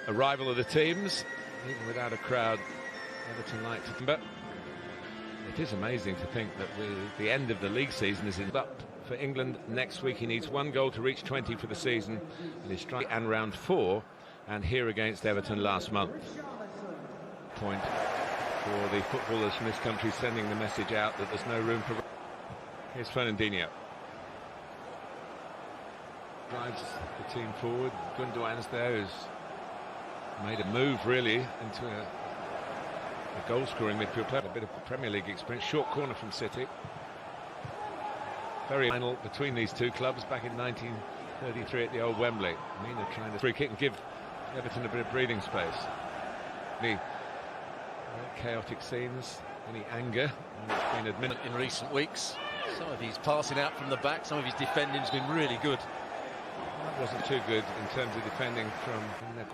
arrival of the teams, even without a crowd. Everton like to, but it is amazing to think that the end of the league season is up for England next week. He needs 1 goal to reach 20 for the season, and he's strike and round 4, and here against Everton last month. Point for the footballers from this country, sending the message out that there's no room for. Here's Fernandinho. Drives the team forward. Gundogan's there, who's made a move really into a goal-scoring midfield player. A bit of Premier League experience. Short corner from City. Very final between these two clubs back in 1933 at the old Wembley. Mina trying to free kick and give Everton a bit of breathing space. The chaotic scenes, any anger, and it's been admitted in recent weeks. Some of his passing out from the back, some of his defending's been really good. That wasn't too good in terms of defending from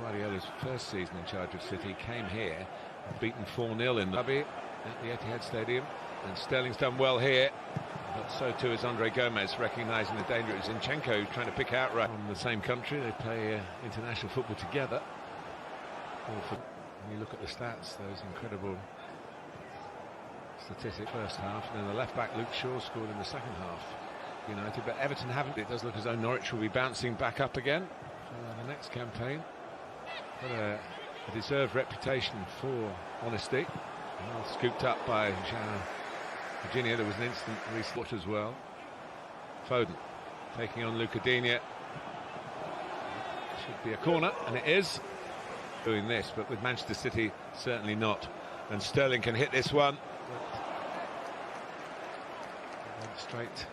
Guardiola's first season in charge of City. Came here, beaten 4-0 in the derby at the Etihad Stadium, and Sterling's done well here, but so too is Andre Gomez, recognising the danger. It's Zinchenko who's trying to pick out right from the same country. They play international football together. When you look at the stats, those incredible statistics first half, and then the left back Luke Shaw scored in the second half. United, but Everton haven't. It does look as though Norwich will be bouncing back up again for the next campaign. Got a deserved reputation for honesty. Well, scooped up by Virginia. There was an instant restart as well. Foden taking on Lucadinha. Should be a corner, and it is. Doing this, but with Manchester City, certainly not. And Sterling can hit this one. Straight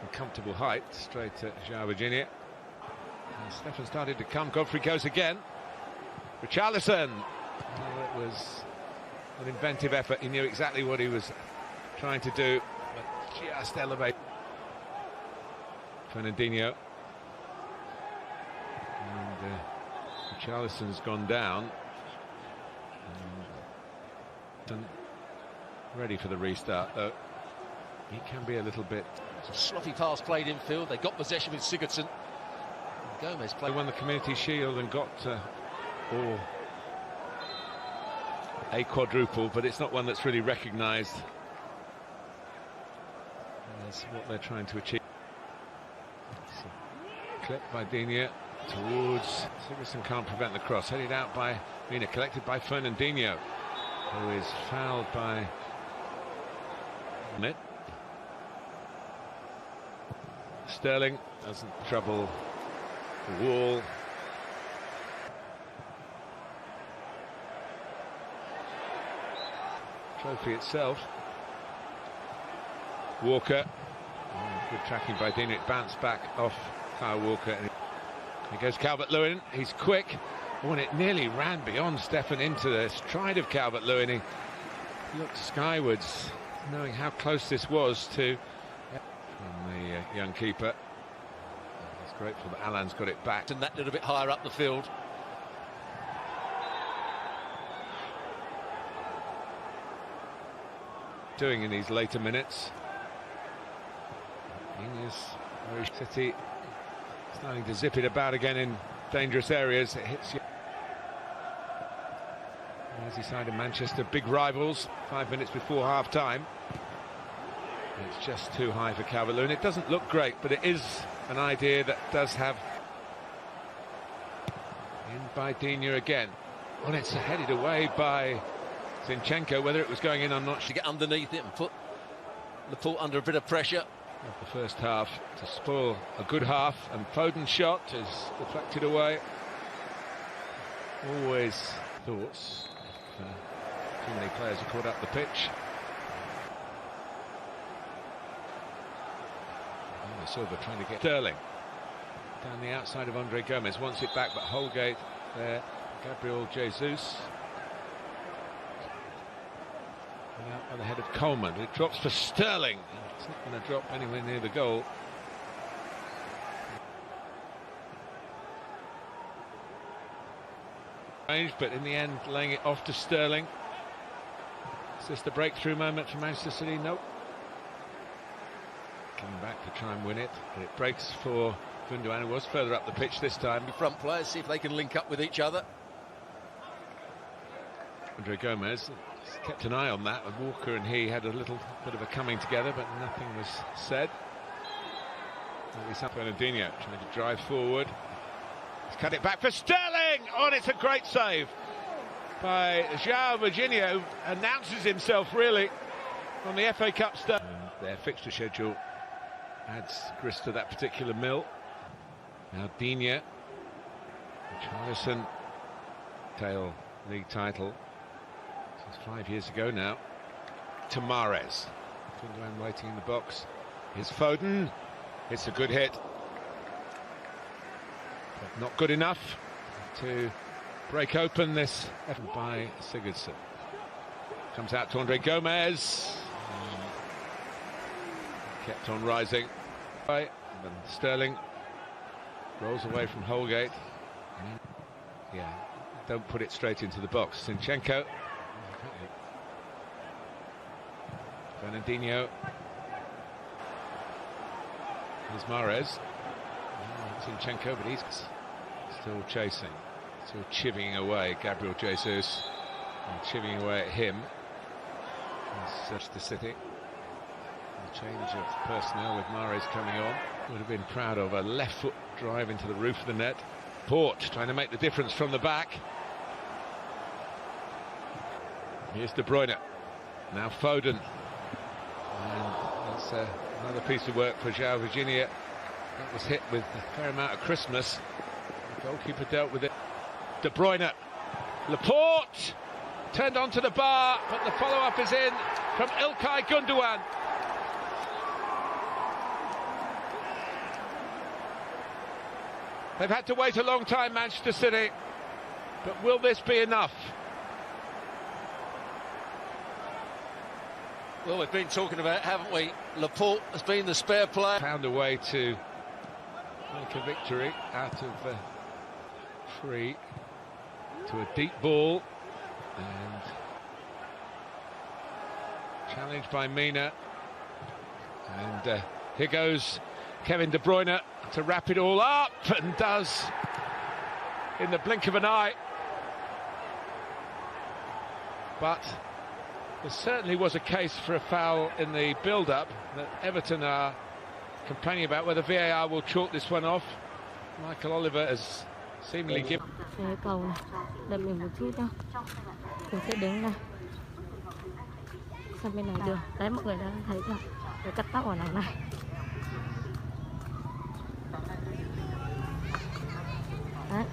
and comfortable height, straight to João Virginia. And Stefan started to come. Godfrey goes again. Richarlison. It was an inventive effort. He knew exactly what he was trying to do, but just elevate. Fernandinho. And Richarlison's gone down. And ready for the restart, though. He can be a little bit. Some sloppy pass played infield. They got possession with Sigurdsson. Gomez played. They won the Community Shield and got a quadruple, but it's not one that's really recognised as what they're trying to achieve. Clip by Digne towards Sigurdsson, can't prevent the cross. Headed out by Mina, collected by Fernandinho, who is fouled by Net. Sterling doesn't trouble the wall. Trophy itself. Walker. Good tracking by Digne. It bounced back off Kyle Walker. And here goes Calvert-Lewin. He's quick. Oh, and it nearly ran beyond Stefan into the stride of Calvert-Lewin. He looked skywards, knowing how close this was to from the young keeper. It's grateful that Alan's got it back. And that little bit higher up the field. Doing in these later minutes. City starting to zip it about again in dangerous areas. It hits you. Merseyside and Manchester, big rivals, 5 minutes before half-time. It's just too high for Calvert-Lewin. It doesn't look great, but it is an idea that does have. In by Digne again. Well, it's headed away by Zinchenko. Whether it was going in, I'm not sure. To get underneath it and put Laporte under a bit of pressure. Of the first half to spoil a good half, and Foden's shot is deflected away. Always thoughts if too many players are caught up the pitch. Silva trying to get Sterling down the outside of Andre Gomez, wants it back, but Holgate there. Gabriel Jesus out by the head of Coleman. It drops for Sterling. It's not going to drop anywhere near the goal. But in the end, laying it off to Sterling. Is this the breakthrough moment for Manchester City? Nope. Coming back to try and win it, but it breaks for Gundogan, who was further up the pitch this time. The front players, see if they can link up with each other. Andre Gomez kept an eye on that, and Walker and he had a little bit of a coming together, but nothing was said. Fernandinho trying to drive forward. He's cut it back for Sterling! Oh, and it's a great save by João Virginia, who announces himself really on the FA Cup stage. Their fixture schedule adds grist to that particular mill. Now Digne, Richarlison, tail league title. Since 5 years ago now. Tamares. Gundogan waiting in the box. Here's Foden. It's a good hit. But not good enough to break open this effort by Sigurdsson. Comes out to Andre Gomez. Kept on rising. And Sterling rolls away from Holgate. Yeah, don't put it straight into the box. Zinchenko. Fernandinho. Here's Mahrez. Zinchenko, but he's still chasing, still chivying away. Gabriel Jesus chivying away at him. Manchester City. A change of personnel with Mahrez coming on. Would have been proud of a left foot drive into the roof of the net. Port trying to make the difference from the back. Here's De Bruyne. Now Foden. And that's another piece of work for João Virginia. That was hit with a fair amount of Christmas. The goalkeeper dealt with it. De Bruyne. Laporte turned onto the bar, but the follow-up is in from Ilkay Gundogan. They've had to wait a long time, Manchester City, but will this be enough? Well, we've been talking about, haven't we? Laporte has been the spare player. Found a way to make a victory out of free to a deep ball, and challenged by Mina. And here goes Kevin De Bruyne to wrap it all up, and does in the blink of an eye. But there certainly was a case for a foul in the build-up that Everton are complaining about, whether VAR will chalk this one off. Michael Oliver has seemingly given. Cầu này, đợi mình một chút nhá. Mình sẽ đứng này. Sang bên này đường. Đấy, mọi người đang thấy chưa? Cái cắt tóc ở đằng này. Đấy.